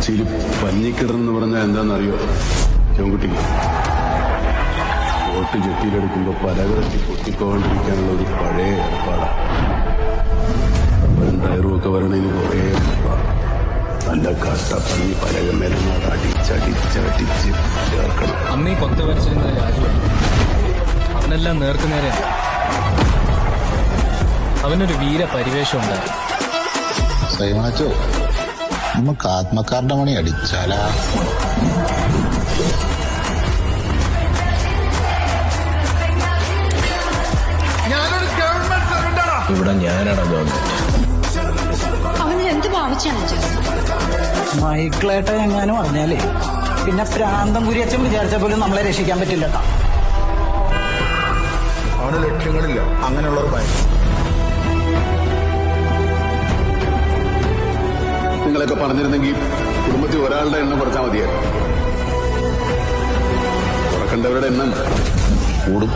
കൊച്ചിയിൽ പഞ്ഞിക്കിടന്ന് പറഞ്ഞാൽ എന്താണെന്നറിയോ ചെങ്കുട്ടിക്ക്? വോട്ട് ജെട്ടിയിലെടുക്കുമ്പോ പലകത്തി പൊട്ടിപ്പോകാണ്ടിരിക്കാനുള്ള ഒരു പഴയ ഏർപ്പാടാണ്. ടയറും ഒക്കെ വരണതിന് കുറേ നല്ല കട്ടപ്പഞ്ഞി പലകമേലങ്ങാട് അടിച്ചടിച്ചടിച്ച് ചേർക്കണം. അമ്മീ കൊത്ത വരച്ചിരുന്നത് രാജുവാണ്. അവനെല്ലാം നേർക്കുനേരെ. അവനൊരു വീര പരിവേഷം ഉണ്ടായിരുന്നു. സൈമാച്ചോ, നമുക്ക് ആത്മക്കാരുടെ മണി അടിച്ചാലാ? ഇവിടെ ഞാനാണ് ഗവൺമെന്റ്. അവനിൽ എന്ത് ഭാവിച്ചാണ് മൈക്കിളേട്ട എങ്ങാനും പറഞ്ഞാലേ പിന്നെ പ്രാന്തം കുരിയച്ചൻ വിചാരിച്ച പോലും നമ്മളെ രക്ഷിക്കാൻ പറ്റില്ല കേട്ടോ. അവന് ലക്ഷ്യങ്ങളില്ല, അങ്ങനെയുള്ളവർ ഭയം. നിങ്ങളൊക്കെ പറഞ്ഞിരുന്നെങ്കിൽ കുടുംബത്തിൽ ഒരാളുടെ എണ്ണം കുറച്ചാൽ മതിയായിരുന്നു. തുറക്കേണ്ടവരുടെ എണ്ണം കൂടും.